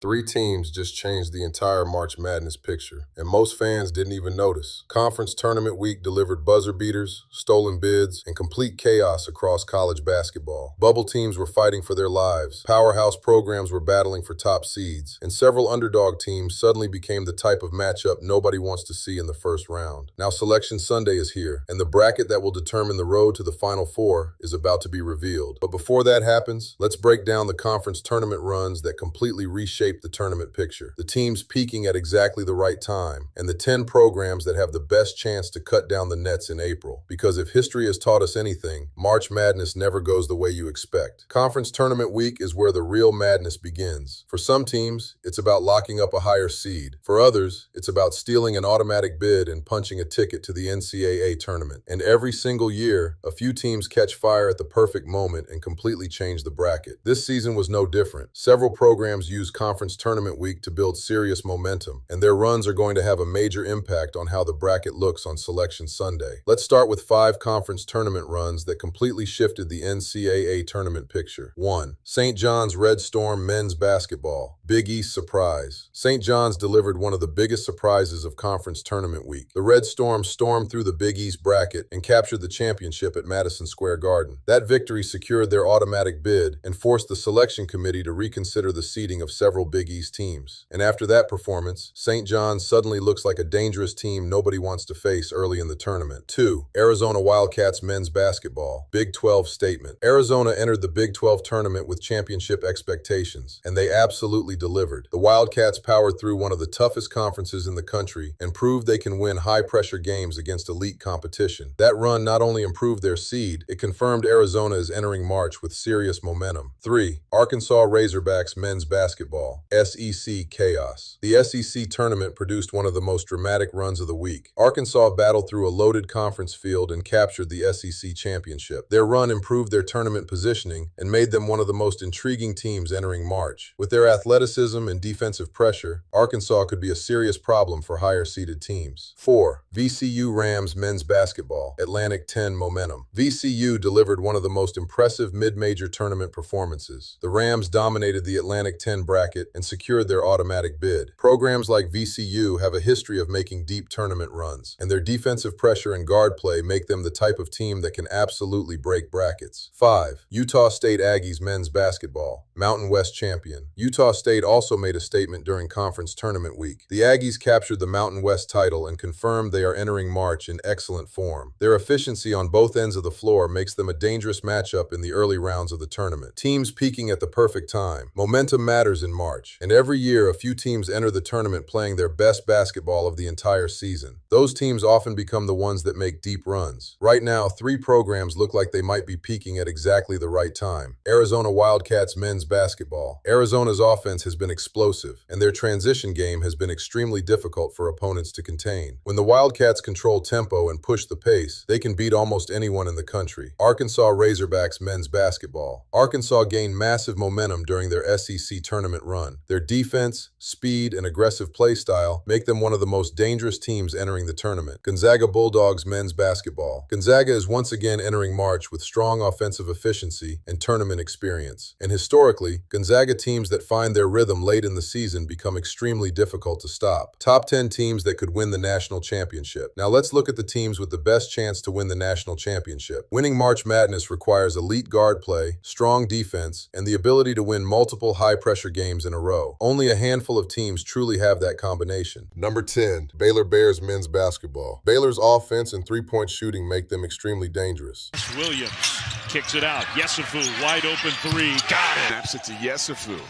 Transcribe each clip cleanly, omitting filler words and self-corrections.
Three teams just changed the entire March Madness picture, and most fans didn't even notice. Conference Tournament Week delivered buzzer beaters, stolen bids, and complete chaos across college basketball. Bubble teams were fighting for their lives, powerhouse programs were battling for top seeds, and several underdog teams suddenly became the type of matchup nobody wants to see in the first round. Now Selection Sunday is here, and the bracket that will determine the road to the Final Four is about to be revealed. But before that happens, let's break down the conference tournament runs that completely reshape the tournament picture, the teams peaking at exactly the right time, and the 10 programs that have the best chance to cut down the nets in April. Because if history has taught us anything, March Madness never goes the way you expect. Conference Tournament Week is where the real madness begins. For some teams, it's about locking up a higher seed. For others, it's about stealing an automatic bid and punching a ticket to the NCAA Tournament. And every single year, a few teams catch fire at the perfect moment and completely change the bracket. This season was no different. Several programs use Conference Tournament Week to build serious momentum, and their runs are going to have a major impact on how the bracket looks on Selection Sunday. Let's start with 5 conference tournament runs that completely shifted the NCAA tournament picture. 1. St. John's Red Storm Men's Basketball. Big East Surprise. St. John's delivered one of the biggest surprises of Conference Tournament Week. The Red Storm stormed through the Big East bracket and captured the championship at Madison Square Garden. That victory secured their automatic bid and forced the selection committee to reconsider the seeding of several Big East teams. And after that performance, St. John's suddenly looks like a dangerous team nobody wants to face early in the tournament. 2. Arizona Wildcats Men's Basketball. Big 12 Statement. Arizona entered the Big 12 tournament with championship expectations, and they absolutely delivered. The Wildcats powered through one of the toughest conferences in the country and proved they can win high-pressure games against elite competition. That run not only improved their seed, it confirmed Arizona is entering March with serious momentum. 3. Arkansas Razorbacks Men's Basketball. SEC Chaos. The SEC tournament produced one of the most dramatic runs of the week. Arkansas battled through a loaded conference field and captured the SEC championship. Their run improved their tournament positioning and made them one of the most intriguing teams entering March. With their athleticism and defensive pressure, Arkansas could be a serious problem for higher-seeded teams. 4. VCU Rams Men's Basketball. Atlantic 10 Momentum. VCU delivered one of the most impressive mid-major tournament performances. The Rams dominated the Atlantic 10 bracket and secured their automatic bid. Programs like VCU have a history of making deep tournament runs, and their defensive pressure and guard play make them the type of team that can absolutely break brackets. 5. Utah State Aggies Men's Basketball. Mountain West Champion. Utah State also made a statement during Conference Tournament Week. The Aggies captured the Mountain West title and confirmed they are entering March in excellent form. Their efficiency on both ends of the floor makes them a dangerous matchup in the early rounds of the tournament. Teams peaking at the perfect time. Momentum matters in March, and every year a few teams enter the tournament playing their best basketball of the entire season. Those teams often become the ones that make deep runs. Right now, 3 programs look like they might be peaking at exactly the right time. Arizona Wildcats Men's Basketball. Arizona's offense has been explosive, and their transition game has been extremely difficult for opponents to contain. When the Wildcats control tempo and push the pace, they can beat almost anyone in the country. Arkansas Razorbacks Men's Basketball. Arkansas gained massive momentum during their SEC tournament run. Their defense, speed, and aggressive play style make them one of the most dangerous teams entering the tournament. Gonzaga Bulldogs Men's Basketball. Gonzaga is once again entering March with strong offensive efficiency and tournament experience. And historically, Gonzaga teams that find their rhythm late in the season become extremely difficult to stop. Top 10 teams that could win the national championship. Now let's look at the teams with the best chance to win the national championship. Winning March Madness requires elite guard play, strong defense, and the ability to win multiple high-pressure games in a row. Only a handful of teams truly have that combination. Number 10, Baylor Bears Men's Basketball. Baylor's offense and three-point shooting make them extremely dangerous. Williams kicks it out. Yesufu, wide open 3. Got it. Snaps it to Yesufu.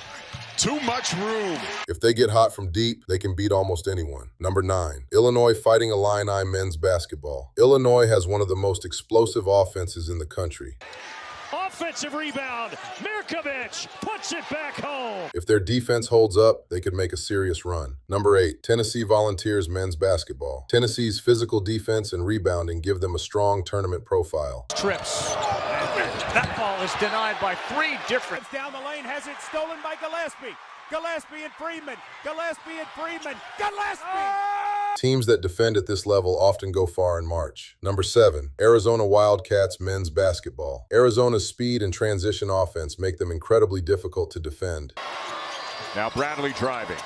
Too much room. If they get hot from deep, they can beat almost anyone. Number 9, Illinois Fighting Illini Men's Basketball. Illinois has one of the most explosive offenses in the country. Offensive rebound. Mirkovic puts it back home. If their defense holds up, they could make a serious run. Number 8, Tennessee Volunteers Men's Basketball. Tennessee's physical defense and rebounding give them a strong tournament profile. Trips. That ball is denied by 3 different. Down the lane, has it stolen by Gillespie. Gillespie and Freeman. Gillespie and Freeman. Gillespie! Teams that defend at this level often go far in March. Number 7, Arizona Wildcats Men's Basketball. Arizona's speed and transition offense make them incredibly difficult to defend. Now Bradley driving.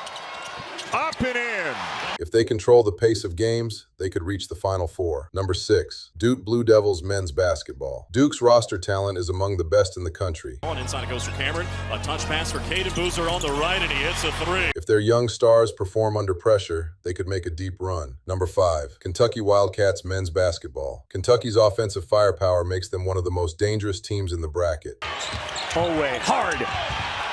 Up and in. If they control the pace of games, they could reach the Final Four. Number 6, Duke Blue Devils men's basketball. Duke's roster talent is among the best in the country. On inside it goes for Cameron. A touch pass for Caden Boozer on the right, and he hits a three. If their young stars perform under pressure, they could make a deep run. Number 5, Kentucky Wildcats men's basketball. Kentucky's offensive firepower makes them one of the most dangerous teams in the bracket. Hallway, hard.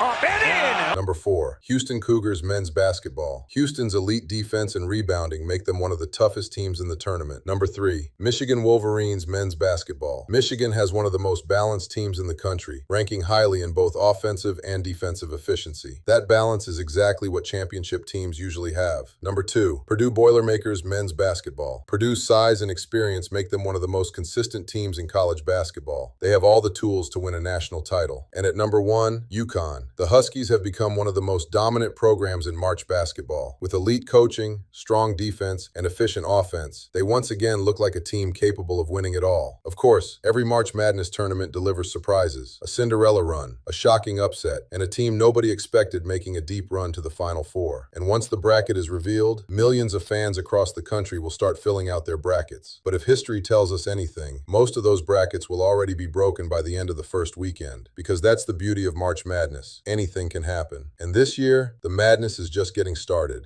Up and in! Number 4, Houston Cougars men's basketball. Houston's elite defense and rebounding make them one of the toughest teams in the tournament. Number 3, Michigan Wolverines men's basketball. Michigan has one of the most balanced teams in the country, ranking highly in both offensive and defensive efficiency. That balance is exactly what championship teams usually have. Number 2, Purdue Boilermakers men's basketball. Purdue's size and experience make them one of the most consistent teams in college basketball. They have all the tools to win a national title. And at number 1, UConn. The Huskies have become one of the most dominant programs in March basketball. With elite coaching, strong defense, and efficient offense, they once again look like a team capable of winning it all. Of course, every March Madness tournament delivers surprises, a Cinderella run, a shocking upset, and a team nobody expected making a deep run to the Final Four. And once the bracket is revealed, millions of fans across the country will start filling out their brackets. But if history tells us anything, most of those brackets will already be broken by the end of the first weekend, because that's the beauty of March Madness. Anything can happen. And this year, the madness is just getting started.